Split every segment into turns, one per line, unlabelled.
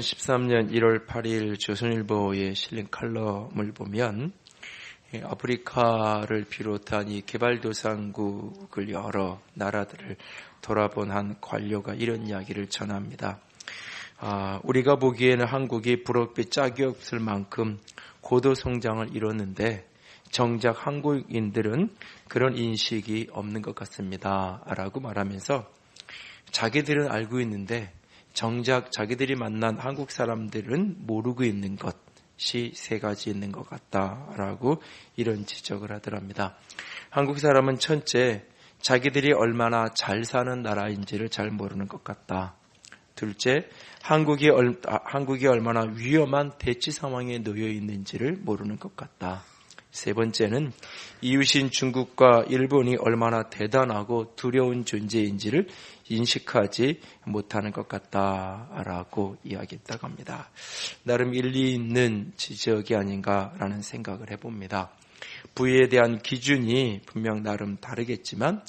2013년 1월 8일 조선일보에 실린 칼럼을 보면 아프리카를 비롯한 이 개발도상국을 여러 나라들을 돌아본 한 관료가 이런 이야기를 전합니다. 우리가 보기에는 한국이 부럽게 짝이 없을 만큼 고도 성장을 이뤘는데 정작 한국인들은 그런 인식이 없는 것 같습니다. 라고 말하면서 자기들은 알고 있는데 정작 자기들이 만난 한국 사람들은 모르고 있는 것이 세 가지 있는 것 같다라고 이런 지적을 하더랍니다. 한국 사람은 첫째, 자기들이 얼마나 잘 사는 나라인지를 잘 모르는 것 같다. 둘째, 한국이 얼마나 위험한 대치 상황에 놓여 있는지를 모르는 것 같다. 세 번째는 이웃인 중국과 일본이 얼마나 대단하고 두려운 존재인지를 인식하지 못하는 것 같다라고 이야기했다고 합니다. 나름 일리 있는 지적이 아닌가라는 생각을 해봅니다. 부에 대한 기준이 분명 나름 다르겠지만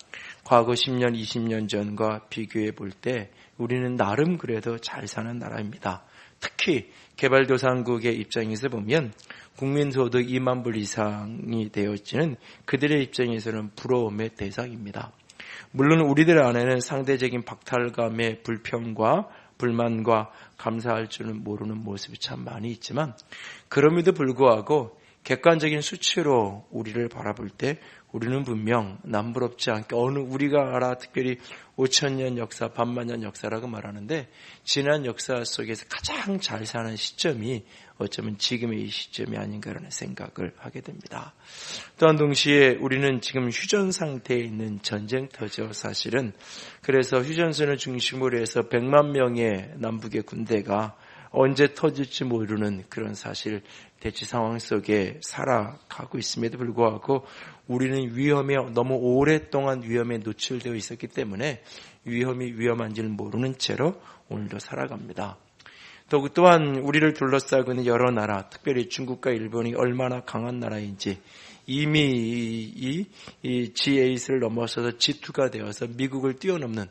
과거 10년, 20년 전과 비교해 볼 때 우리는 나름 그래도 잘 사는 나라입니다. 특히 개발도상국의 입장에서 보면 국민소득 2만 불 이상이 되어지는 그들의 입장에서는 부러움의 대상입니다. 물론 우리들 안에는 상대적인 박탈감의 불평과 불만과 감사할 줄은 모르는 모습이 참 많이 있지만 그럼에도 불구하고 객관적인 수치로 우리를 바라볼 때 우리는 분명 남부럽지 않게 우리가 알아 특별히 5,000년 역사, 반만년 역사라고 말하는데 지난 역사 속에서 가장 잘 사는 시점이 어쩌면 지금의 이 시점이 아닌가라는 생각을 하게 됩니다. 또한 동시에 우리는 지금 휴전 상태에 있는 전쟁터죠, 사실은. 그래서 휴전선을 중심으로 해서 100만 명의 남북의 군대가 언제 터질지 모르는 그런 사실 대치 상황 속에 살아가고 있음에도 불구하고 우리는 위험에 너무 오랫동안 위험에 노출되어 있었기 때문에 위험이 위험한지는 모르는 채로 오늘도 살아갑니다. 또한 우리를 둘러싸고 있는 여러 나라, 특별히 중국과 일본이 얼마나 강한 나라인지 이미 이 G8을 넘어서서 G2가 되어서 미국을 뛰어넘는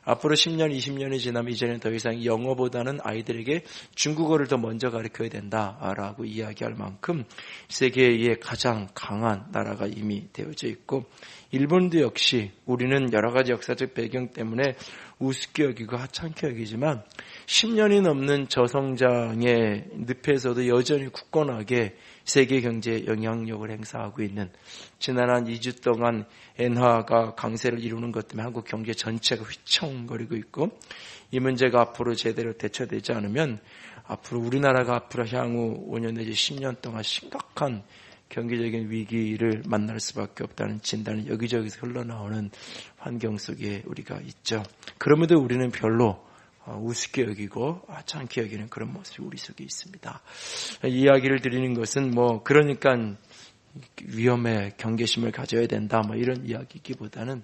앞으로 10년, 20년이 지나면 이제는 더 이상 영어보다는 아이들에게 중국어를 더 먼저 가르쳐야 된다라고 이야기할 만큼 세계의 가장 강한 나라가 이미 되어져 있고 일본도 역시 우리는 여러 가지 역사적 배경 때문에 우습게 여기고 하찮게 여기지만 10년이 넘는 저성장의 늪에서도 여전히 굳건하게 세계 경제에 영향력을 행사하고 있는 지난 한 2주 동안 엔화가 강세를 이루는 것 때문에 한국 경제 전체가 휘청거리고 있고 이 문제가 앞으로 제대로 대처되지 않으면 앞으로 우리나라가 앞으로 향후 5년 내지 10년 동안 심각한 경제적인 위기를 만날 수밖에 없다는 진단이 여기저기서 흘러나오는 환경 속에 우리가 있죠. 그럼에도 우리는 별로 우습게 여기고 하찮게 여기는 그런 모습이 우리 속에 있습니다. 이 이야기를 드리는 것은 그러니까 위험에 경계심을 가져야 된다 이런 이야기기보다는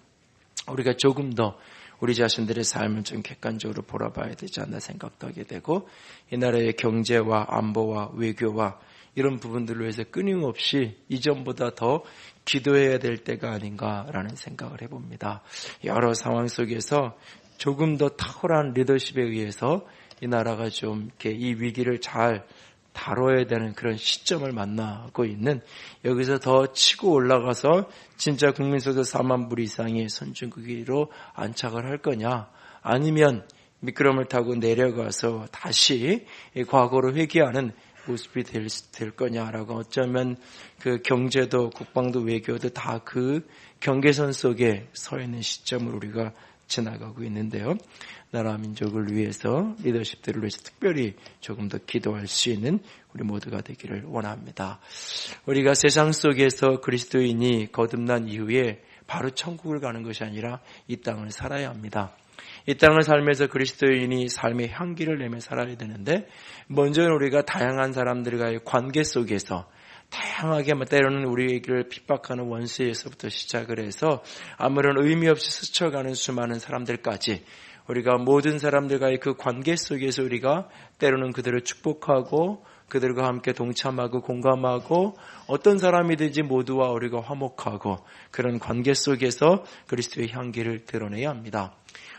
우리가 조금 더 우리 자신들의 삶을 좀 객관적으로 돌아봐야 되지 않나 생각도 하게 되고 이 나라의 경제와 안보와 외교와 이런 부분들로 해서 끊임없이 이전보다 더 기도해야 될 때가 아닌가라는 생각을 해봅니다. 여러 상황 속에서 조금 더 탁월한 리더십에 의해서 이 나라가 좀 이렇게 이 위기를 잘 다뤄야 되는 그런 시점을 만나고 있는 여기서 더 치고 올라가서 진짜 국민소득 4만 불 이상의 선진국으로 안착을 할 거냐 아니면 미끄럼을 타고 내려가서 다시 과거로 회귀하는 모습이 될 거냐라고 어쩌면 그 경제도 국방도 외교도 다 그 경계선 속에 서 있는 시점을 우리가 지나가고 있는데요. 나라 민족을 위해서 리더십들을 위해서 특별히 조금 더 기도할 수 있는 우리 모두가 되기를 원합니다. 우리가 세상 속에서 그리스도인이 거듭난 이후에 바로 천국을 가는 것이 아니라 이 땅을 살아야 합니다. 이 땅을 살면서 그리스도인이 삶의 향기를 내며 살아야 되는데 먼저 우리가 다양한 사람들과의 관계 속에서 다양하게 때로는 우리를 핍박하는 원수에서부터 시작을 해서 아무런 의미 없이 스쳐가는 수많은 사람들까지 우리가 모든 사람들과의 그 관계 속에서 우리가 때로는 그들을 축복하고 그들과 함께 동참하고 공감하고 어떤 사람이든지 모두와 우리가 화목하고 그런 관계 속에서 그리스도의 향기를 드러내야 합니다.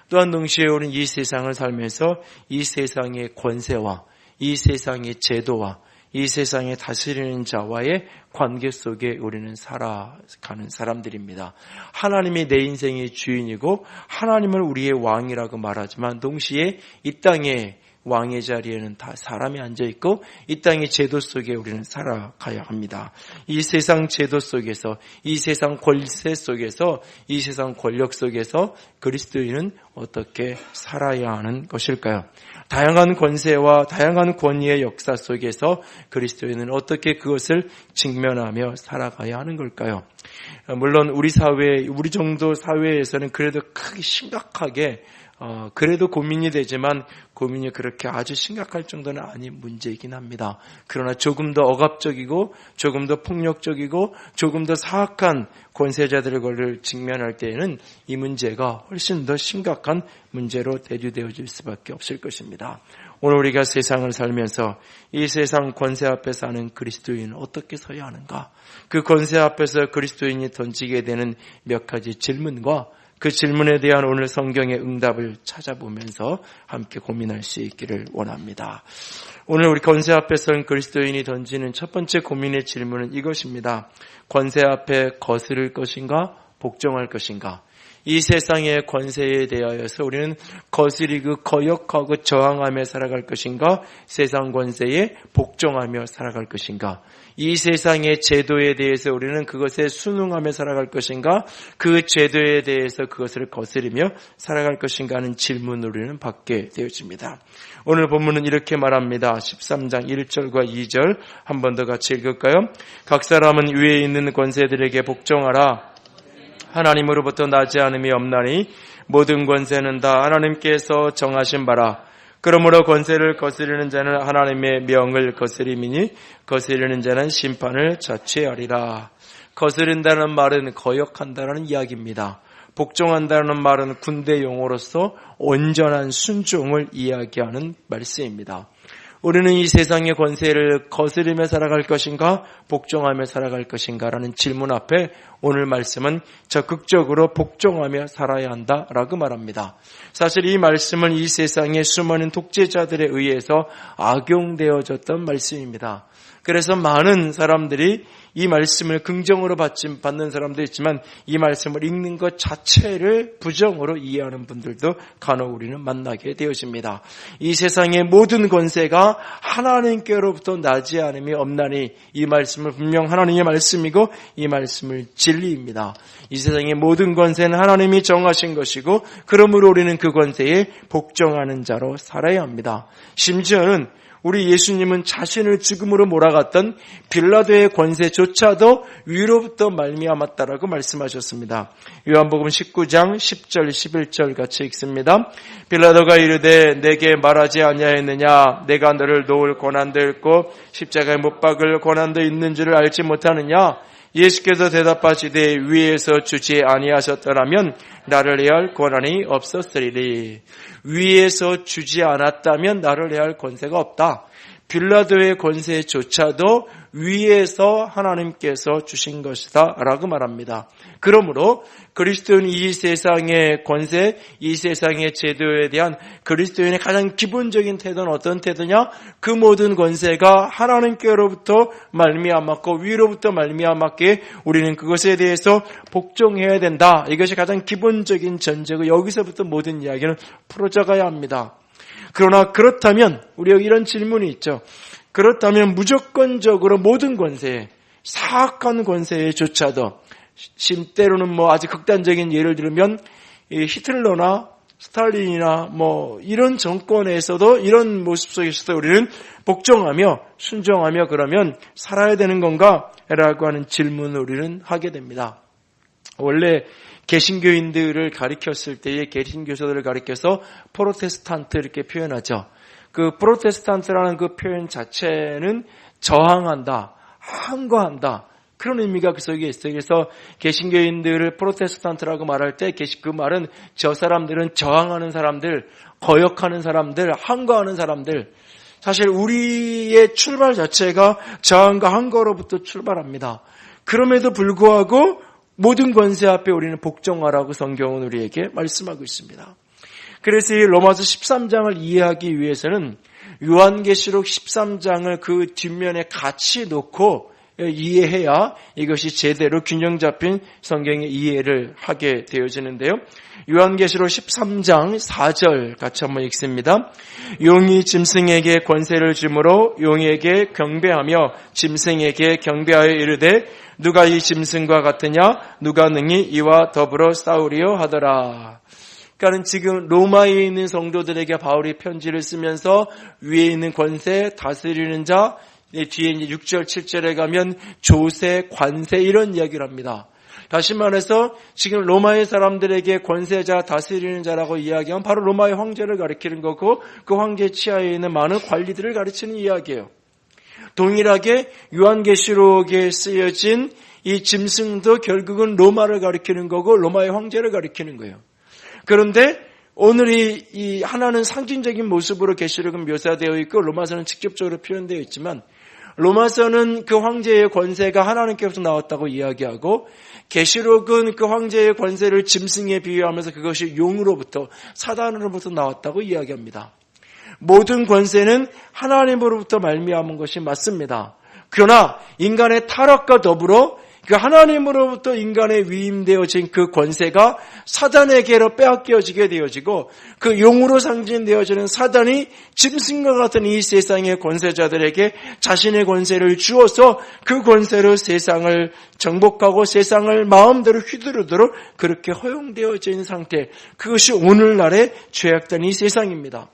또한 동시에 우리는 이 세상을 살면서 이 세상의 권세와 이 세상의 제도와 이 세상에 다스리는 자와의 관계 속에 우리는 살아가는 사람들입니다. 하나님이 내 인생의 주인이고 하나님을 우리의 왕이라고 말하지만 동시에 이 땅에 왕의 자리에는 다 사람이 앉아있고 이 땅의 제도 속에 우리는 살아가야 합니다. 이 세상 제도 속에서, 이 세상 권세 속에서, 이 세상 권력 속에서 그리스도인은 어떻게 살아야 하는 것일까요? 다양한 권세와 다양한 권위의 역사 속에서 그리스도인은 어떻게 그것을 직면하며 살아가야 하는 걸까요? 물론 우리 사회, 우리 정도 사회에서는 그래도 크게 심각하게 그래도 고민이 되지만 고민이 그렇게 아주 심각할 정도는 아닌 문제이긴 합니다. 그러나 조금 더 억압적이고 조금 더 폭력적이고 조금 더 사악한 권세자들을 직면할 때에는 이 문제가 훨씬 더 심각한 문제로 대두되어질 수밖에 없을 것입니다. 오늘 우리가 세상을 살면서 이 세상 권세 앞에 사는 그리스도인은 어떻게 서야 하는가? 그 권세 앞에서 그리스도인이 던지게 되는 몇 가지 질문과 그 질문에 대한 오늘 성경의 응답을 찾아보면서 함께 고민할 수 있기를 원합니다. 오늘 우리 권세 앞에 선 그리스도인이 던지는 첫 번째 고민의 질문은 이것입니다. 권세 앞에 거스를 것인가? 복종할 것인가? 이 세상의 권세에 대하여서 우리는 거스리고 거역하고 저항하며 살아갈 것인가? 세상 권세에 복종하며 살아갈 것인가? 이 세상의 제도에 대해서 우리는 그것에 순응하며 살아갈 것인가? 그 제도에 대해서 그것을 거스리며 살아갈 것인가 하는 질문을 우리는 받게 되어집니다. 오늘 본문은 이렇게 말합니다. 13장 1절과 2절 한 번 더 같이 읽을까요? 각 사람은 위에 있는 권세들에게 복종하라. 하나님으로부터 나지 않음이 없나니 모든 권세는 다 하나님께서 정하신 바라. 그러므로 권세를 거스르는 자는 하나님의 명을 거스림이니 거스르는 자는 심판을 자취하리라. 거스른다는 말은 거역한다는 이야기입니다. 복종한다는 말은 군대 용어로서 온전한 순종을 이야기하는 말씀입니다. 우리는 이 세상의 권세를 거스르며 살아갈 것인가 복종하며 살아갈 것인가라는 질문 앞에 오늘 말씀은 적극적으로 복종하며 살아야 한다라고 말합니다. 사실 이 말씀은 이 세상의 수많은 독재자들에 의해서 악용되어졌던 말씀입니다. 그래서 많은 사람들이 이 말씀을 긍정으로 받는 사람도 있지만 이 말씀을 읽는 것 자체를 부정으로 이해하는 분들도 간혹 우리는 만나게 되어집니다. 이 세상의 모든 권세가 하나님께로부터 나지 않음이 없나니 이 말씀은 분명 하나님의 말씀이고 이 말씀을 진리입니다. 이 세상의 모든 권세는 하나님이 정하신 것이고 그러므로 우리는 그 권세에 복종하는 자로 살아야 합니다. 심지어는 우리 예수님은 자신을 죽음으로 몰아갔던 빌라도의 권세조차도 위로부터 말미암았다라고 말씀하셨습니다. 요한복음 19장 10절 11절 같이 읽습니다. 빌라도가 이르되 내게 말하지 아니하였느냐? 내가 너를 놓을 권한도 있고 십자가에 못 박을 권한도 있는 줄을 알지 못하느냐? 예수께서 대답하시되 위에서 주지 아니하셨더라면 나를 해할 권한이 없었으리니. 위에서 주지 않았다면 나를 해할 권세가 없다. 빌라도의 권세조차도 위에서 하나님께서 주신 것이다 라고 말합니다. 그러므로 그리스도인 이 세상의 권세, 이 세상의 제도에 대한 그리스도인의 가장 기본적인 태도는 어떤 태도냐? 그 모든 권세가 하나님께로부터 말미암았고 위로부터 말미암았기에 우리는 그것에 대해서 복종해야 된다. 이것이 가장 기본적인 전제고 여기서부터 모든 이야기는 풀어져가야 합니다. 그러나 그렇다면 우리가 이런 질문이 있죠. 그렇다면 무조건적으로 모든 권세, 사악한 권세조차도 때로는 아주 극단적인 예를 들면 히틀러나 스탈린이나 이런 정권에서도 이런 모습 속에서도 우리는 복종하며 순종하며 그러면 살아야 되는 건가? 라고 하는 질문을 우리는 하게 됩니다. 원래 개신교인들을 가리켰을 때에 개신교사들을 가리켜서 프로테스탄트 이렇게 표현하죠. 그 프로테스탄트라는 그 표현 자체는 저항한다, 항거한다. 그런 의미가 그 속에 있어요. 그래서 개신교인들을 프로테스탄트라고 말할 때 그 말은 저 사람들은 저항하는 사람들, 거역하는 사람들, 항거하는 사람들. 사실 우리의 출발 자체가 저항과 항거로부터 출발합니다. 그럼에도 불구하고 모든 권세 앞에 우리는 복종하라고 성경은 우리에게 말씀하고 있습니다. 그래서 이 로마서 13장을 이해하기 위해서는 요한계시록 13장을 그 뒷면에 같이 놓고 이해해야 이것이 제대로 균형 잡힌 성경의 이해를 하게 되어지는데요. 요한계시록 13장 4절 같이 한번 읽습니다. 용이 짐승에게 권세를 주므로 용에게 경배하며 짐승에게 경배하여 이르되 누가 이 짐승과 같으냐 누가 능히 이와 더불어 싸우리요 하더라. 그러니까 지금 로마에 있는 성도들에게 바울이 편지를 쓰면서 위에 있는 권세, 다스리는 자, 뒤에 이제 6절, 7절에 가면 조세, 관세 이런 이야기를 합니다. 다시 말해서 지금 로마의 사람들에게 권세자, 다스리는 자라고 이야기하면 바로 로마의 황제를 가리키는 거고 그 황제 치하에 있는 많은 관리들을 가르치는 이야기예요. 동일하게 요한계시록에 쓰여진 이 짐승도 결국은 로마를 가리키는 거고 로마의 황제를 가리키는 거예요. 그런데 오늘 이 하나는 상징적인 모습으로 계시록은 묘사되어 있고 로마서는 직접적으로 표현되어 있지만 로마서는 그 황제의 권세가 하나님께로부터 나왔다고 이야기하고 계시록은 그 황제의 권세를 짐승에 비유하면서 그것이 용으로부터 사단으로부터 나왔다고 이야기합니다. 모든 권세는 하나님으로부터 말미암은 것이 맞습니다. 그러나 인간의 타락과 더불어 그 하나님으로부터 인간에 위임되어진 그 권세가 사단에게로 빼앗겨지게 되어지고 그 용으로 상징되어지는 사단이 짐승과 같은 이 세상의 권세자들에게 자신의 권세를 주어서 그 권세로 세상을 정복하고 세상을 마음대로 휘두르도록 그렇게 허용되어진 상태, 그것이 오늘날의 죄악된 이 세상입니다.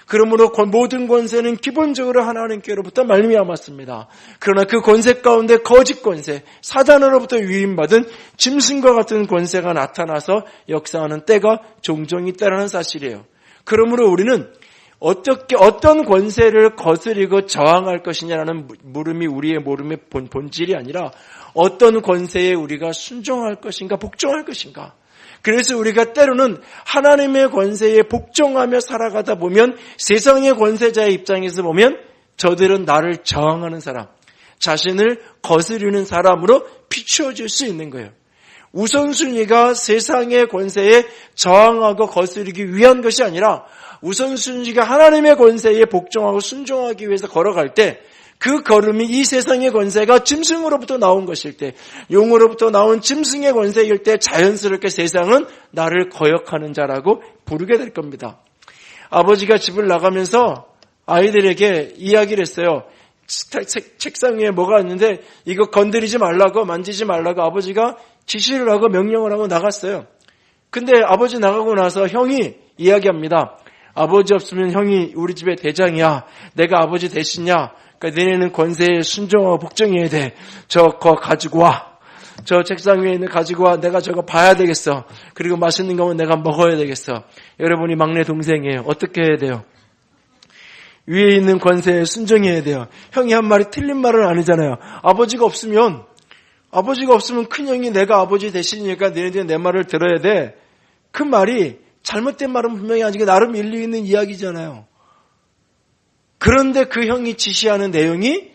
그러므로 모든 권세는 기본적으로 하나님께로부터 말미암았습니다. 그러나 그 권세 가운데 거짓 권세, 사단으로부터 위임받은 짐승과 같은 권세가 나타나서 역사하는 때가 종종 있다는 사실이에요. 그러므로 우리는 어떤 권세를 거스리고 저항할 것이냐라는 물음이 우리의 물음의 본질이 아니라 어떤 권세에 우리가 순종할 것인가, 복종할 것인가. 그래서 우리가 때로는 하나님의 권세에 복종하며 살아가다 보면 세상의 권세자의 입장에서 보면 저들은 나를 저항하는 사람, 자신을 거스르는 사람으로 비추어질 수 있는 거예요. 우선순위가 세상의 권세에 저항하고 거스르기 위한 것이 아니라 우선순위가 하나님의 권세에 복종하고 순종하기 위해서 걸어갈 때 그 걸음이 이 세상의 권세가 짐승으로부터 나온 것일 때, 용으로부터 나온 짐승의 권세일 때 자연스럽게 세상은 나를 거역하는 자라고 부르게 될 겁니다. 아버지가 집을 나가면서 아이들에게 이야기를 했어요. 책상 위에 뭐가 있는데 이거 건드리지 말라고, 만지지 말라고 아버지가 지시를 하고 명령을 하고 나갔어요. 근데 아버지 나가고 나서 형이 이야기합니다. 아버지 없으면 형이 우리 집의 대장이야. 내가 아버지 대신이야. 그러니까 너네는 권세에 순종하고 복종해야 돼. 저거 가지고 와. 저 책상 위에 있는 가지고 와. 내가 저거 봐야 되겠어. 그리고 맛있는 거면 내가 먹어야 되겠어. 여러분이 막내 동생이에요. 어떻게 해야 돼요? 위에 있는 권세에 순종해야 돼요. 형이 한 말이 틀린 말은 아니잖아요. 아버지가 없으면 큰형이 내가 아버지 대신이니까 너네들이 내 말을 들어야 돼. 그 말이 잘못된 말은 분명히 아니고 나름 일리 있는 이야기잖아요. 그런데 그 형이 지시하는 내용이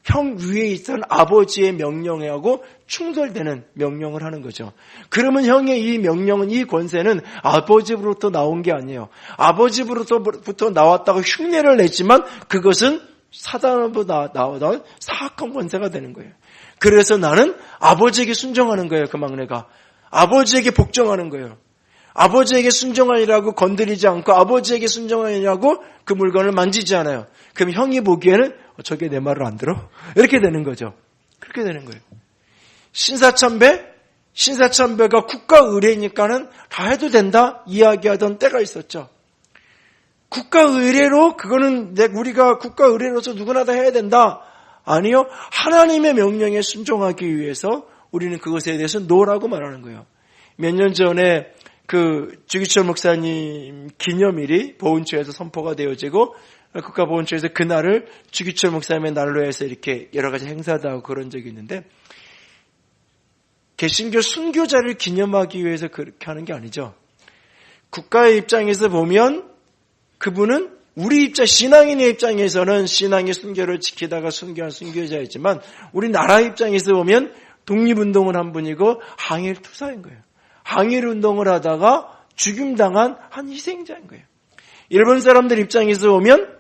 형 위에 있던 아버지의 명령하고 충돌되는 명령을 하는 거죠. 그러면 형의 이 명령은, 이 권세는 아버지로부터 나온 게 아니에요. 아버지로부터 나왔다고 흉내를 냈지만 그것은 사단으로부터 나오던 사악한 권세가 되는 거예요. 그래서 나는 아버지에게 순종하는 거예요. 그 막내가 아버지에게 복종하는 거예요. 아버지에게 순종하니라고 건드리지 않고 아버지에게 순종하니라고 그 물건을 만지지 않아요. 그럼 형이 보기에는 저게 내 말을 안 들어? 이렇게 되는 거죠. 그렇게 되는 거예요. 신사참배가 국가 의례니까는 다 해도 된다 이야기하던 때가 있었죠. 국가 의례로 그거는 우리가 국가 의례로서 누구나 다 해야 된다. 아니요. 하나님의 명령에 순종하기 위해서 우리는 그것에 대해서 노라고 말하는 거예요. 몇 년 전에 그 주기철 목사님 기념일이 보훈처에서 선포가 되어지고 국가보훈처에서 그날을 주기철 목사님의 날로 해서 이렇게 여러 가지 행사도 하고 그런 적이 있는데 개신교 순교자를 기념하기 위해서 그렇게 하는 게 아니죠. 국가의 입장에서 보면 그분은 우리 입장, 신앙인의 입장에서는 신앙의 순교를 지키다가 순교한 순교자이지만 우리나라 입장에서 보면 독립운동을 한 분이고 항일투사인 거예요. 항일운동을 하다가 죽임당한 한 희생자인 거예요. 일본 사람들 입장에서 보면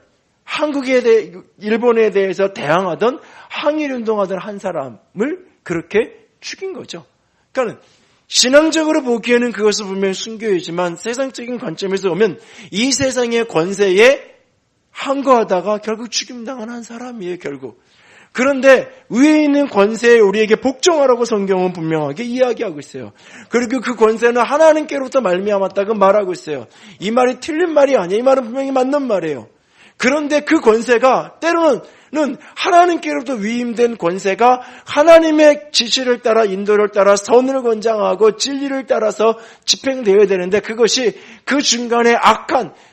일본에 대해서 대항하던 항일운동하던 한 사람을 그렇게 죽인 거죠. 그러니까 신앙적으로 보기에는 그것을 분명히 순교이지만 세상적인 관점에서 보면 이 세상의 권세에 항거하다가 결국 죽임당한 한 사람이에요, 결국. 그런데 위에 있는 권세에 우리에게 복종하라고 성경은 분명하게 이야기하고 있어요. 그리고 그 권세는 하나님께로부터 말미암았다고 말하고 있어요. 이 말이 틀린 말이 아니에요. 이 말은 분명히 맞는 말이에요. 그런데 그 권세가 때로는 하나님께로부터 위임된 권세가 하나님의 지시를 따라 인도를 따라 선을 권장하고 진리를 따라서 집행되어야 되는데 그것이 그 중간에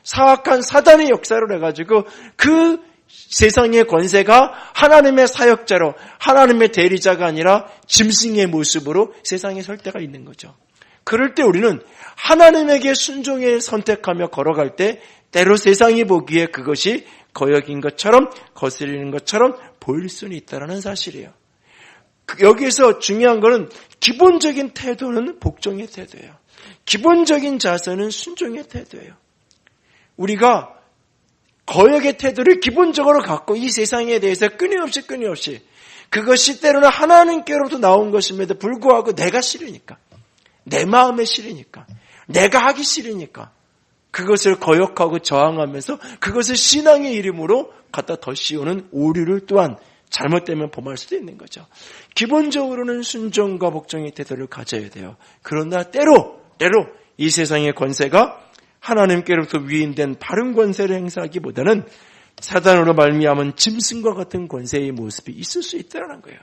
사악한 사단의 역사를 해가지고 그 세상의 권세가 하나님의 사역자로 하나님의 대리자가 아니라 짐승의 모습으로 세상에 설 때가 있는 거죠. 그럴 때 우리는 하나님에게 순종해 선택하며 걸어갈 때 때로 세상이 보기에 그것이 거역인 것처럼 거스리는 것처럼 보일 수는 있다는 사실이에요. 여기에서 중요한 것은 기본적인 태도는 복종의 태도예요. 기본적인 자세는 순종의 태도예요. 우리가 거역의 태도를 기본적으로 갖고 이 세상에 대해서 끊임없이 그것이 때로는 하나님께로부터 나온 것임에도 불구하고 내가 싫으니까 내 마음에 싫으니까 내가 하기 싫으니까 그것을 거역하고 저항하면서 그것을 신앙의 이름으로 갖다 더 씌우는 오류를 또한 잘못되면 범할 수도 있는 거죠. 기본적으로는 순종과 복종의 태도를 가져야 돼요. 그러나 때로 이 세상의 권세가 하나님께로부터 위임된 바른 권세를 행사하기보다는 사단으로 말미암은 짐승과 같은 권세의 모습이 있을 수 있다는 거예요.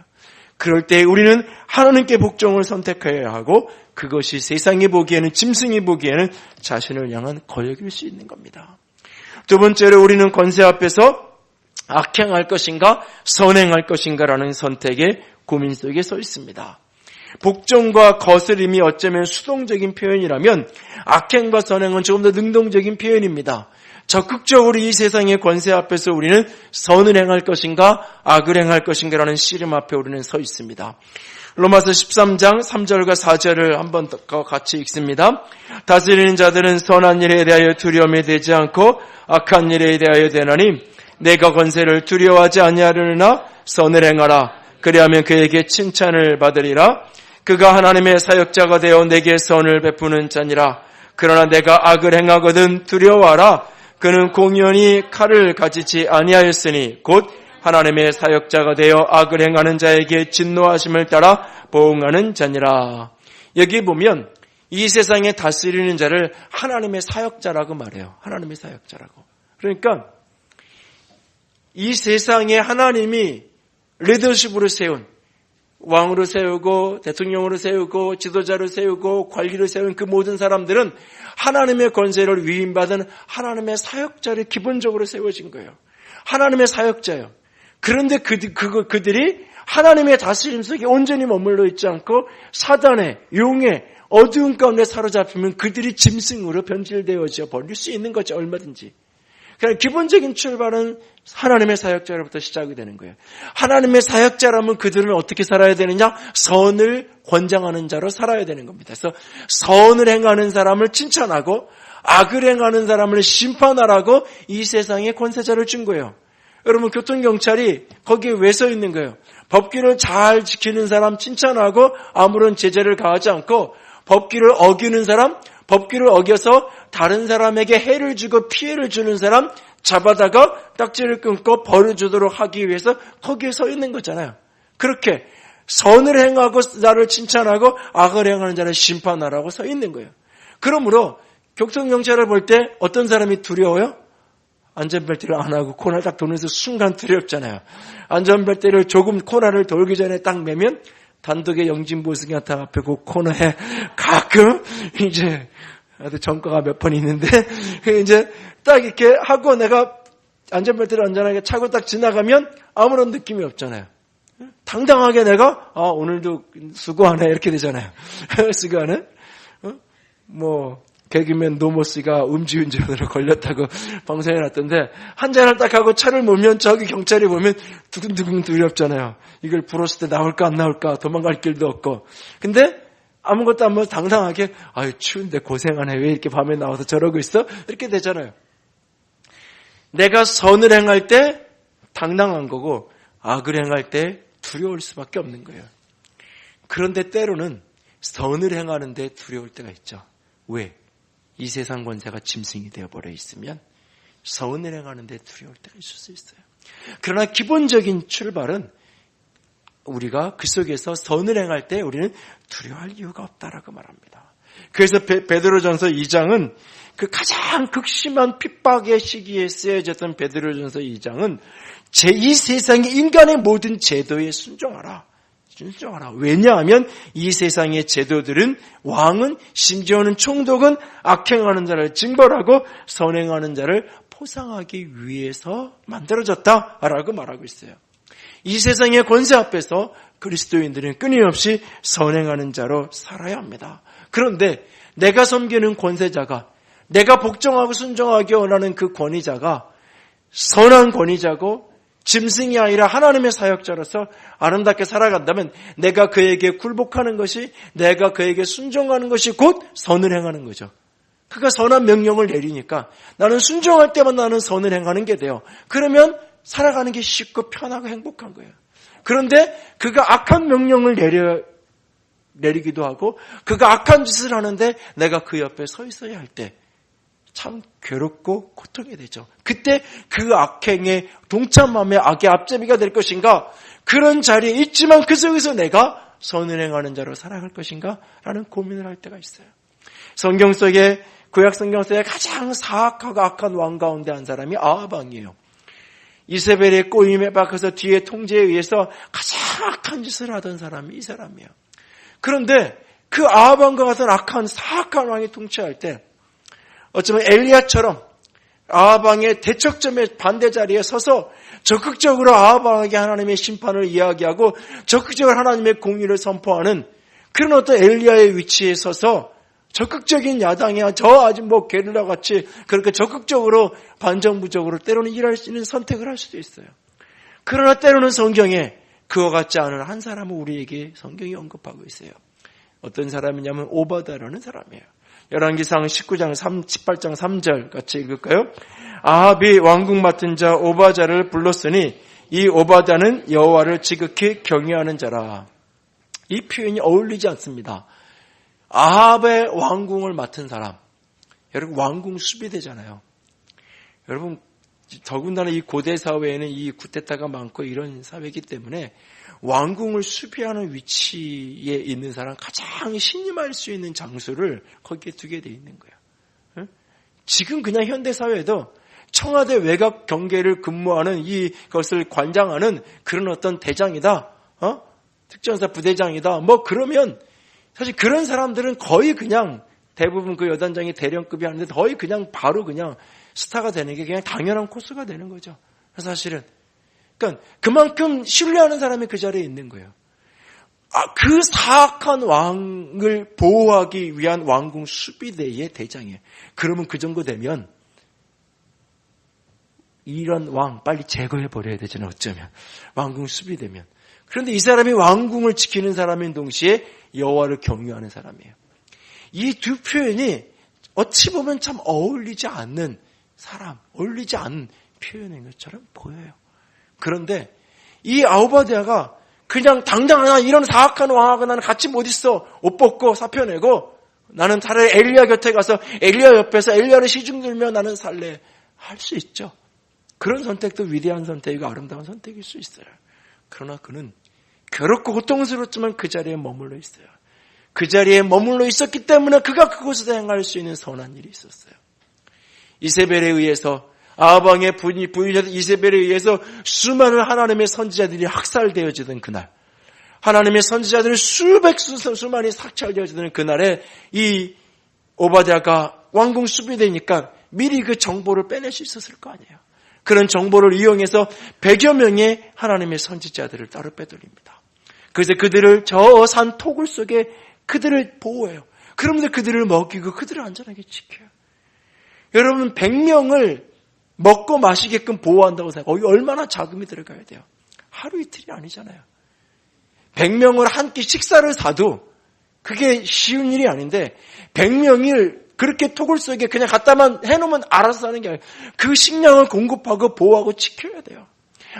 그럴 때 우리는 하나님께 복종을 선택해야 하고 그것이 세상이 보기에는 짐승이 보기에는 자신을 향한 거역일 수 있는 겁니다. 두 번째로 우리는 권세 앞에서 악행할 것인가 선행할 것인가라는 선택의 고민 속에 서 있습니다. 복종과 거스림이 어쩌면 수동적인 표현이라면 악행과 선행은 조금 더 능동적인 표현입니다. 적극적으로 이 세상의 권세 앞에서 우리는 선을 행할 것인가 악을 행할 것인가라는 씨름 앞에 우리는 서 있습니다. 로마서 13장 3절과 4절을 한번 더 같이 읽습니다. 다스리는 자들은 선한 일에 대하여 두려움이 되지 않고 악한 일에 대하여 되나니 내가 권세를 두려워하지 아니하려나 선을 행하라. 그리하면 그에게 칭찬을 받으리라. 그가 하나님의 사역자가 되어 내게 선을 베푸는 자니라. 그러나 내가 악을 행하거든 두려워하라. 그는 공연히 칼을 가지지 아니하였으니 곧 하나님의 사역자가 되어 악을 행하는 자에게 진노하심을 따라 보응하는 자니라. 여기 보면 이 세상에 다스리는 자를 하나님의 사역자라고 말해요. 하나님의 사역자라고. 그러니까 이 세상에 하나님이 리더십으로 세운 왕으로 세우고 대통령으로 세우고 지도자로 세우고 관리로 세운 그 모든 사람들은 하나님의 권세를 위임받은 하나님의 사역자를 기본적으로 세워진 거예요. 하나님의 사역자예요. 그런데 그들이 하나님의 다스림 속에 온전히 머물러 있지 않고 사단의 용의 어두운 가운데 사로잡히면 그들이 짐승으로 변질되어져 버릴 수 있는 거죠. 얼마든지. 그러니까 기본적인 출발은 하나님의 사역자로부터 시작이 되는 거예요. 하나님의 사역자라면 그들은 어떻게 살아야 되느냐? 선을 권장하는 자로 살아야 되는 겁니다. 그래서 선을 행하는 사람을 칭찬하고 악을 행하는 사람을 심판하라고 이 세상에 권세자를 준 거예요. 여러분 교통경찰이 거기에 왜 서 있는 거예요? 법규를 잘 지키는 사람 칭찬하고 아무런 제재를 가하지 않고 법규를 어기는 사람, 법규를 어겨서 다른 사람에게 해를 주고 피해를 주는 사람 잡아다가 딱지를 끊고 벌을 주도록 하기 위해서 거기에 서 있는 거잖아요. 그렇게 선을 행하고 나를 칭찬하고 악을 행하는 자를 심판하라고 서 있는 거예요. 그러므로 교통경찰을 볼 때 어떤 사람이 두려워요? 안전벨트를 안 하고 코너를 딱 도면서 순간 두렵잖아요. 안전벨트를 조금 코너를 돌기 전에 딱 매면 단독의 영진보승이 나타 앞에 그 코너에 가끔 이제 전과가 몇 번 있는데 이제 딱 이렇게 하고 내가 안전벨트를 안전하게 차고 딱 지나가면 아무런 느낌이 없잖아요. 당당하게 내가 오늘도 수고하네 이렇게 되잖아요. 수고하네. 개그맨 노모스가 음주운전으로 걸렸다고 방송해 놨던데 한 잔을 딱 하고 차를 몰면 저기 경찰이 보면 두근두근 두렵잖아요. 이걸 불었을 때 나올까 안 나올까 도망갈 길도 없고. 근데 아무것도 안 먹어서 당당하게 추운데 고생하네 왜 이렇게 밤에 나와서 저러고 있어? 이렇게 되잖아요. 내가 선을 행할 때 당당한 거고 악을 행할 때 두려울 수밖에 없는 거예요. 그런데 때로는 선을 행하는데 두려울 때가 있죠. 왜? 이 세상 권세가 짐승이 되어버려 있으면 선을 행하는데 두려울 때가 있을 수 있어요. 그러나 기본적인 출발은 우리가 그 속에서 선을 행할 때 우리는 두려워할 이유가 없다라고 말합니다. 그래서 베드로전서 2장은 그 가장 극심한 핍박의 시기에 쓰여졌던 베드로전서 2장은 이 세상의 인간의 모든 제도에 순종하라. 왜냐하면 이 세상의 제도들은 왕은 심지어는 총독은 악행하는 자를 징벌하고 선행하는 자를 포상하기 위해서 만들어졌다라고 말하고 있어요. 이 세상의 권세 앞에서 그리스도인들은 끊임없이 선행하는 자로 살아야 합니다. 그런데 내가 섬기는 권세자가, 내가 복종하고 순종하기 원하는 그 권위자가 선한 권위자고 짐승이 아니라 하나님의 사역자로서 아름답게 살아간다면 내가 그에게 굴복하는 것이, 내가 그에게 순종하는 것이 곧 선을 행하는 거죠. 그가 선한 명령을 내리니까 나는 순종할 때만 나는 선을 행하는 게 돼요. 그러면 살아가는 게 쉽고 편하고 행복한 거예요. 그런데 그가 악한 명령을 내리기도 하고 그가 악한 짓을 하는데 내가 그 옆에 서 있어야 할 때 참 괴롭고 고통이 되죠. 그때 그 악행에 동참하며 악의 앞제비가 될 것인가, 그런 자리에 있지만 그 속에서 내가 선을 행하는 자로 살아갈 것인가 라는 고민을 할 때가 있어요. 성경 속에, 구약 성경 속에 가장 사악하고 악한 왕 가운데 한 사람이 아합 왕이에요. 이세벨의 꼬임에 박혀서 뒤에 통제에 의해서 가장 악한 짓을 하던 사람이 이 사람이에요. 그런데 그 아합 왕과 같은 악한 사악한 왕이 통치할 때 어쩌면 엘리야처럼 아합 왕의 대척점의 반대 자리에 서서 적극적으로 아합 왕에게 하나님의 심판을 이야기하고 적극적으로 하나님의 공의를 선포하는 그런 어떤 엘리야의 위치에 서서 적극적인 야당이야 저 아주 게릴라 같이 그렇게 적극적으로 반정부적으로 때로는 일할 수 있는 선택을 할 수도 있어요. 그러나 때로는 성경에 그와 같지 않은 한 사람을 우리에게 성경이 언급하고 있어요. 어떤 사람이냐면 오바다라는 사람이에요. 열왕기상 19장 18장 3절 같이 읽을까요? 아합이 왕궁 맡은 자 오바자를 불렀으니 이 오바다는 여호와를 지극히 경외하는 자라. 이 표현이 어울리지 않습니다. 아합의 왕궁을 맡은 사람. 여러분 왕궁 수비대잖아요. 여러분 더군다나 이 고대 사회에는 이 쿠데타가 많고 이런 사회이기 때문에 왕궁을 수비하는 위치에 있는 사람, 가장 신임할 수 있는 장소를 거기에 두게 돼 있는 거예요. 지금 그냥 현대사회에도 청와대 외곽 경계를 근무하는 이것을 관장하는 그런 어떤 대장이다, 특전사 부대장이다, 그러면 사실 그런 사람들은 거의 그냥 대부분 그 여단장이 대령급이 하는데 거의 그냥 바로 그냥 스타가 되는 게 그냥 당연한 코스가 되는 거죠. 사실은. 그러니까 그만큼 신뢰하는 사람이 그 자리에 있는 거예요. 그 사악한 왕을 보호하기 위한 왕궁 수비대의 대장이에요. 그러면 그 정도 되면 이런 왕 빨리 제거해버려야 되잖아요. 어쩌면. 왕궁 수비대면. 그런데 이 사람이 왕궁을 지키는 사람인 동시에 여호와를 경외하는 사람이에요. 이 두 표현이 어찌 보면 참 어울리지 않는 사람, 어울리지 않는 표현인 것처럼 보여요. 그런데 이 오바댜가 그냥 당장 이런 사악한 왕하고 나는 같이 못 있어. 옷 벗고 사표 내고 나는 차라리 엘리야 곁에 가서 엘리야 옆에서 엘리야를 시중 들며 나는 살래. 할 수 있죠. 그런 선택도 위대한 선택이고 아름다운 선택일 수 있어요. 그러나 그는 괴롭고 고통스럽지만 그 자리에 머물러 있어요. 그 자리에 머물러 있었기 때문에 그가 그곳에서 행할 수 있는 선한 일이 있었어요. 이세벨에 의해서 아합 왕의 부인이었던 이세벨에 의해서 수많은 하나님의 선지자들이 학살되어지던 그날, 하나님의 선지자들이 수많이 삭찰되어지던 그날에 이 오바댜가 왕궁 수비대니까 미리 그 정보를 빼낼 수 있었을 거 아니에요. 그런 정보를 이용해서 100여 명의 하나님의 선지자들을 따로 빼돌립니다. 그래서 그들을 저 산 토굴 속에 그들을 보호해요. 그러면서 그들을 먹이고 그들을 안전하게 지켜요. 여러분 100명을 먹고 마시게끔 보호한다고 생각해요. 거기 얼마나 자금이 들어가야 돼요. 하루 이틀이 아니잖아요. 100명을 한 끼 식사를 사도 그게 쉬운 일이 아닌데 100명을 그렇게 토굴 속에 그냥 갖다만 해놓으면 알아서 하는 게 아니라 그 식량을 공급하고 보호하고 지켜야 돼요.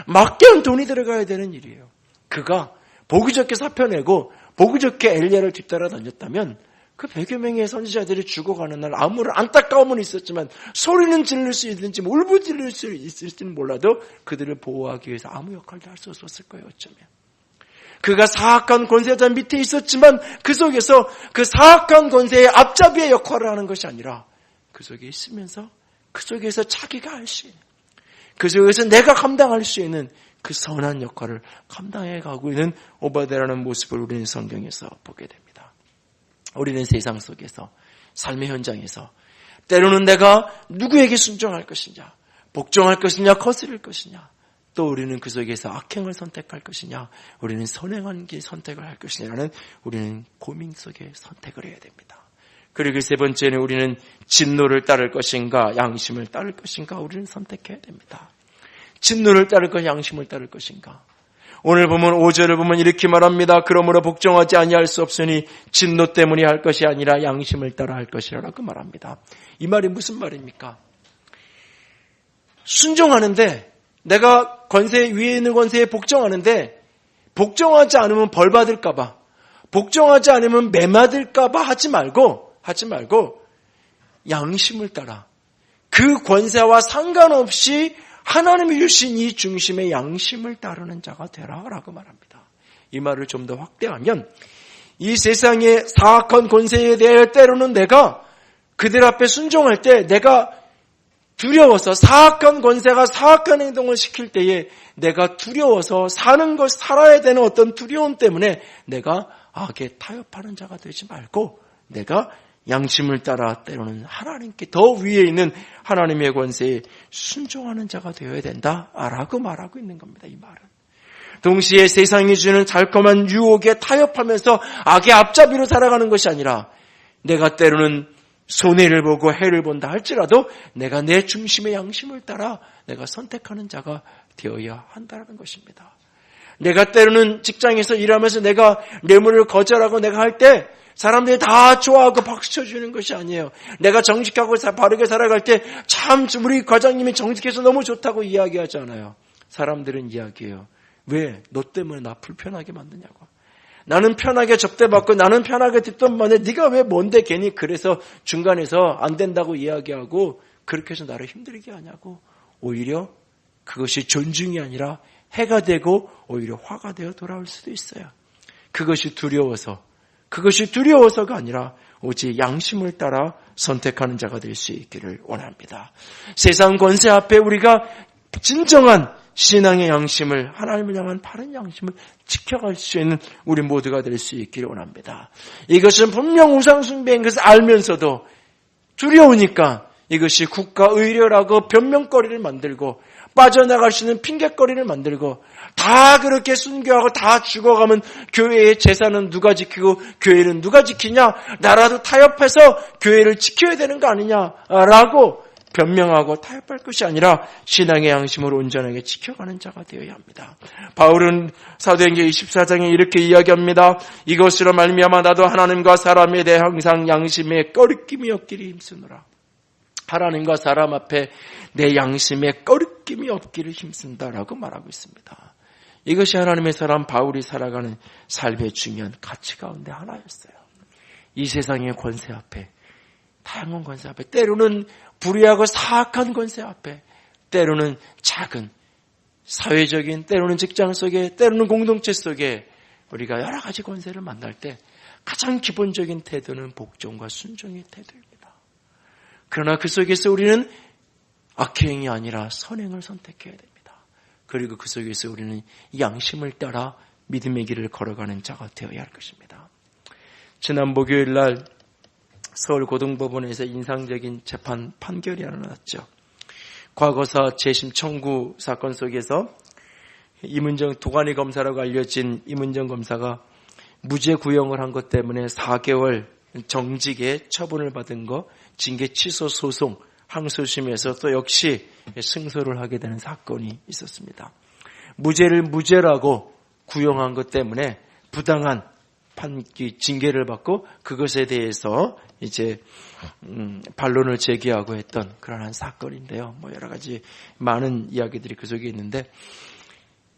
막대한 돈이 들어가야 되는 일이에요. 그가 보기 좋게 사표내고 보기 좋게 엘리야를 뒤따라 다녔다면 그 100여 명의 선지자들이 죽어가는 날 아무런 안타까움은 있었지만 소리는 지를 수 있는지 울부짖을 수 있을지는 몰라도 그들을 보호하기 위해서 아무 역할도 할 수 없었을 거예요. 어쩌면 그가 사악한 권세자 밑에 있었지만 그 속에서 그 사악한 권세의 앞잡이의 역할을 하는 것이 아니라 그 속에 있으면서 그 속에서 자기가 할 수 있는 그 속에서 내가 감당할 수 있는 그 선한 역할을 감당해 가고 있는 오바댜라는 모습을 우리는 성경에서 보게 됩니다. 우리는 세상 속에서 삶의 현장에서 때로는 내가 누구에게 순종할 것이냐, 복종할 것이냐, 거스릴 것이냐, 또 우리는 그 속에서 악행을 선택할 것이냐, 우리는 선행한 길 선택을 할 것이냐라는 우리는 고민 속에 선택을 해야 됩니다. 그리고 세 번째는 우리는 진노를 따를 것인가 양심을 따를 것인가 우리는 선택해야 됩니다. 진노를 따를 것인가 양심을 따를 것인가. 오늘 보면 5절을 보면 이렇게 말합니다. 그러므로 복종하지 아니할 수 없으니 진노 때문에 할 것이 아니라 양심을 따라 할 것이라고 말합니다. 이 말이 무슨 말입니까? 순종하는데 내가 권세 위에 있는 권세에 복종하는데 복종하지 않으면 벌 받을까 봐, 복종하지 않으면 매맞을까 봐 하지 말고 양심을 따라 그 권세와 상관없이 하나님이 주신 이 중심의 양심을 따르는 자가 되라라고 말합니다. 이 말을 좀 더 확대하면 이 세상의 사악한 권세에 대해 때로는 내가 그들 앞에 순종할 때 내가 두려워서 사악한 권세가 사악한 행동을 시킬 때에 내가 두려워서 살아야 되는 어떤 두려움 때문에 내가 악에 타협하는 자가 되지 말고 내가 양심을 따라 때로는 하나님께 더 위에 있는 하나님의 권세에 순종하는 자가 되어야 된다라고 말하고 있는 겁니다. 이 말은. 동시에 세상이 주는 달콤한 유혹에 타협하면서 악의 앞잡이로 살아가는 것이 아니라 내가 때로는 손해를 보고 해를 본다 할지라도 내가 내 중심의 양심을 따라 내가 선택하는 자가 되어야 한다는 것입니다. 내가 때로는 직장에서 일하면서 내가 뇌물을 거절하고 내가 할 때 사람들이 다 좋아하고 박수 쳐주는 것이 아니에요. 내가 정직하고 바르게 살아갈 때 참 우리 과장님이 정직해서 너무 좋다고 이야기하지 않아요. 사람들은 이야기해요. 왜? 너 때문에 나 불편하게 만드냐고. 나는 편하게 접대받고 나는 편하게 듣던 말에 네가 왜 뭔데 괜히 그래서 중간에서 안 된다고 이야기하고 그렇게 해서 나를 힘들게 하냐고. 오히려 그것이 존중이 아니라 해가 되고 오히려 화가 되어 돌아올 수도 있어요. 그것이 두려워서가 아니라 오직 양심을 따라 선택하는 자가 될 수 있기를 원합니다. 세상 권세 앞에 우리가 진정한 신앙의 양심을, 하나님을 향한 바른 양심을 지켜갈 수 있는 우리 모두가 될 수 있기를 원합니다. 이것은 분명 우상숭배인 것을 알면서도 두려우니까 이것이 국가 의료라고 변명거리를 만들고 빠져나갈 수 있는 핑계거리를 만들고 다 그렇게 순교하고 다 죽어가면 교회의 재산은 누가 지키고 교회는 누가 지키냐? 나라도 타협해서 교회를 지켜야 되는 거 아니냐라고 변명하고 타협할 것이 아니라 신앙의 양심을 온전하게 지켜가는 자가 되어야 합니다. 바울은 사도행전 24장에 이렇게 이야기합니다. 이것으로 말미암아 나도 하나님과 사람에 대해 항상 양심에 꺼리낌이 없기를 힘쓰노라. 하나님과 사람 앞에 내 양심에 꺼리낌이 없기를 힘쓴다라고 말하고 있습니다. 이것이 하나님의 사람 바울이 살아가는 삶의 중요한 가치 가운데 하나였어요. 이 세상의 권세 앞에, 다양한 권세 앞에, 때로는 불의하고 사악한 권세 앞에, 때로는 작은 사회적인, 때로는 직장 속에, 때로는 공동체 속에 우리가 여러 가지 권세를 만날 때 가장 기본적인 태도는 복종과 순종의 태도입니다. 그러나 그 속에서 우리는 악행이 아니라 선행을 선택해야 됩니다. 그리고 그 속에서 우리는 양심을 따라 믿음의 길을 걸어가는 자가 되어야 할 것입니다. 지난 목요일 날 서울고등법원에서 인상적인 재판 판결이 하나 났죠. 과거사 재심 청구 사건 속에서 이문정 도가니 검사라고 알려진 이문정 검사가 무죄 구형을 한 것 때문에 4개월 정직의 처분을 받은 거, 징계 취소 소송, 항소심에서 또 역시 승소를 하게 되는 사건이 있었습니다. 무죄를 무죄라고 구형한 것 때문에 부당한 징계를 받고 그것에 대해서 이제 반론을 제기하고 했던 그러한 사건인데요. 여러 가지 많은 이야기들이 그 속에 있는데,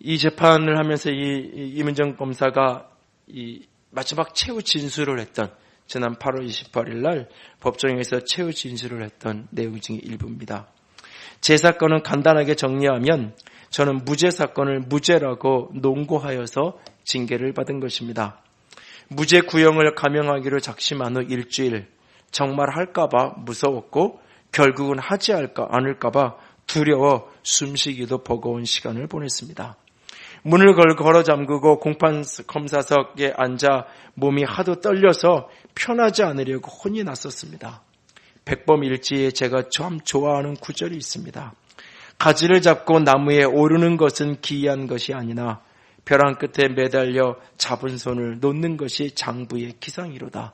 이 재판을 하면서 이문정 검사가 이 마지막 최후 진술을 했던, 지난 8월 28일 날 법정에서 최후 진술을 했던 내용 중에 일부입니다. 제 사건은 간단하게 정리하면 저는 무죄 사건을 무죄라고 논고하여서 징계를 받은 것입니다. 무죄 구형을 감형하기로 작심한 후 일주일, 정말 할까봐 무서웠고 결국은 하지 않을까봐 두려워 숨쉬기도 버거운 시간을 보냈습니다. 문을 걸어 잠그고 공판 검사석에 앉아 몸이 하도 떨려서 편하지 않으려고 혼이 났었습니다. 백범일지에 제가 참 좋아하는 구절이 있습니다. 가지를 잡고 나무에 오르는 것은 기이한 것이 아니나 벼랑 끝에 매달려 잡은 손을 놓는 것이 장부의 기상이로다.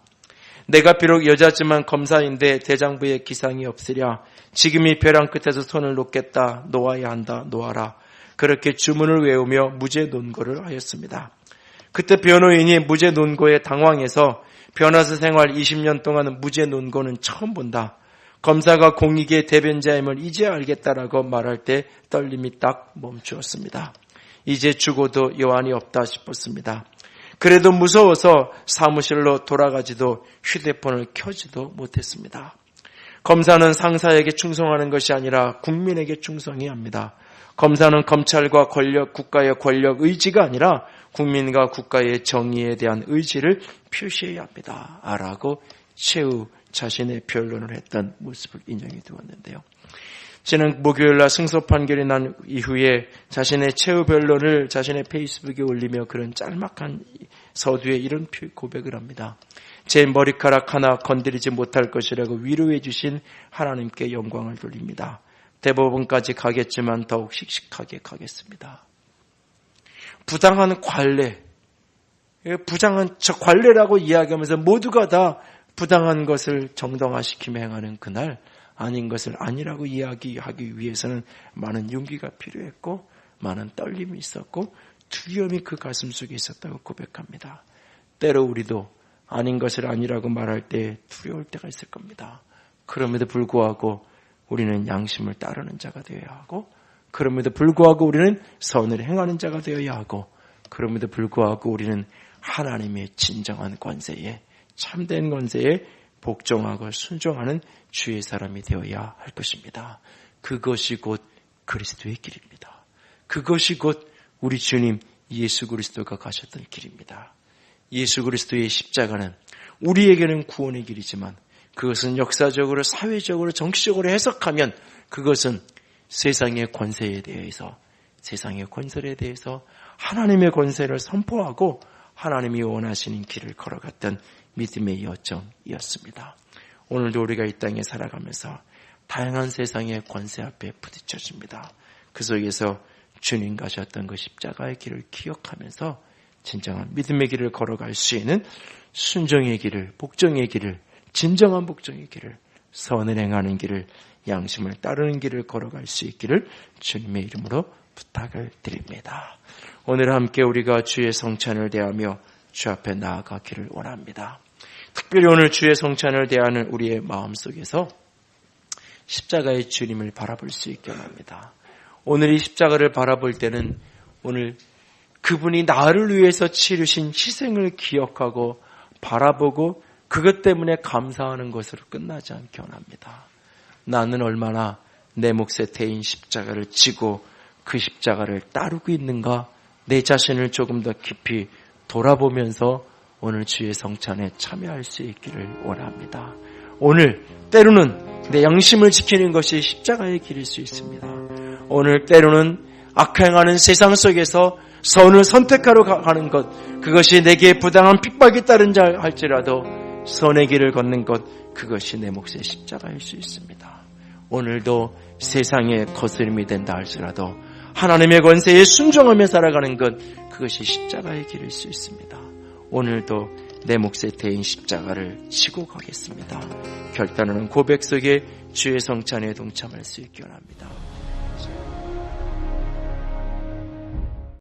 내가 비록 여자지만 검사인데 대장부의 기상이 없으랴. 지금이 벼랑 끝에서 손을 놓겠다. 놓아야 한다. 놓아라. 그렇게 주문을 외우며 무죄 논고를 하였습니다. 그때 변호인이 무죄 논고에 당황해서 변호사 생활 20년 동안 무죄 논고는 처음 본다. 검사가 공익의 대변자임을 이제 알겠다라고 말할 때 떨림이 딱 멈추었습니다. 이제 죽어도 여한이 없다 싶었습니다. 그래도 무서워서 사무실로 돌아가지도 휴대폰을 켜지도 못했습니다. 검사는 상사에게 충성하는 것이 아니라 국민에게 충성해야 합니다. 검사는 검찰과 권력, 국가의 권력 의지가 아니라 국민과 국가의 정의에 대한 의지를 표시해야 합니다. 라고 최후 자신의 변론을 했던 모습을 인용해 두었는데요. 지난 목요일날 승소 판결이 난 이후에 자신의 최후 변론을 자신의 페이스북에 올리며 그런 짤막한 서두에 이런 고백을 합니다. 제 머리카락 하나 건드리지 못할 것이라고 위로해 주신 하나님께 영광을 돌립니다. 대법원까지 가겠지만 더욱 씩씩하게 가겠습니다. 부당한 관례, 부당한 관례라고 이야기하면서 모두가 다 부당한 것을 정당화시키며 행하는 그날, 아닌 것을 아니라고 이야기하기 위해서는 많은 용기가 필요했고 많은 떨림이 있었고 두려움이 그 가슴 속에 있었다고 고백합니다. 때로 우리도 아닌 것을 아니라고 말할 때 두려울 때가 있을 겁니다. 그럼에도 불구하고 우리는 양심을 따르는 자가 되어야 하고, 그럼에도 불구하고 우리는 선을 행하는 자가 되어야 하고, 그럼에도 불구하고 우리는 하나님의 진정한 권세에, 참된 권세에 복종하고 순종하는 주의 사람이 되어야 할 것입니다. 그것이 곧 그리스도의 길입니다. 그것이 곧 우리 주님 예수 그리스도가 가셨던 길입니다. 예수 그리스도의 십자가는 우리에게는 구원의 길이지만 그것은 역사적으로, 사회적으로, 정치적으로 해석하면 그것은 세상의 권세에 대해서, 세상의 권세에 대해서 하나님의 권세를 선포하고 하나님이 원하시는 길을 걸어갔던 믿음의 여정이었습니다. 오늘도 우리가 이 땅에 살아가면서 다양한 세상의 권세 앞에 부딪혀집니다. 그 속에서 주님 가셨던 그 십자가의 길을 기억하면서 진정한 믿음의 길을 걸어갈 수 있는 순종의 길을, 복종의 길을, 진정한 복종의 길을, 선을 행하는 길을, 양심을 따르는 길을 걸어갈 수 있기를 주님의 이름으로 부탁을 드립니다. 오늘 함께 우리가 주의 성찬을 대하며 주 앞에 나아가기를 원합니다. 특별히 오늘 주의 성찬을 대하는 우리의 마음속에서 십자가의 주님을 바라볼 수 있게 합니다. 오늘 이 십자가를 바라볼 때는 오늘 그분이 나를 위해서 치르신 희생을 기억하고 바라보고 그것 때문에 감사하는 것으로 끝나지 않게 원합니다. 나는 얼마나 내 몫에 대인 십자가를 지고 그 십자가를 따르고 있는가, 내 자신을 조금 더 깊이 돌아보면서 오늘 주의 성찬에 참여할 수 있기를 원합니다. 오늘 때로는 내 양심을 지키는 것이 십자가의 길일 수 있습니다. 오늘 때로는 악행하는 세상 속에서 선을 선택하러 가는 것, 그것이 내게 부당한 핍박이 따른 자 할지라도 선의 길을 걷는 것, 그것이 내 몫의 십자가일 수 있습니다. 오늘도 세상의 거스름이 된다 할지라도 하나님의 권세에 순종하며 살아가는 것, 그것이 십자가의 길일 수 있습니다. 오늘도 내 몫에 대인 십자가를 지고 가겠습니다. 결단하는 고백 속에 주의 성찬에 동참할 수 있기 원합니다.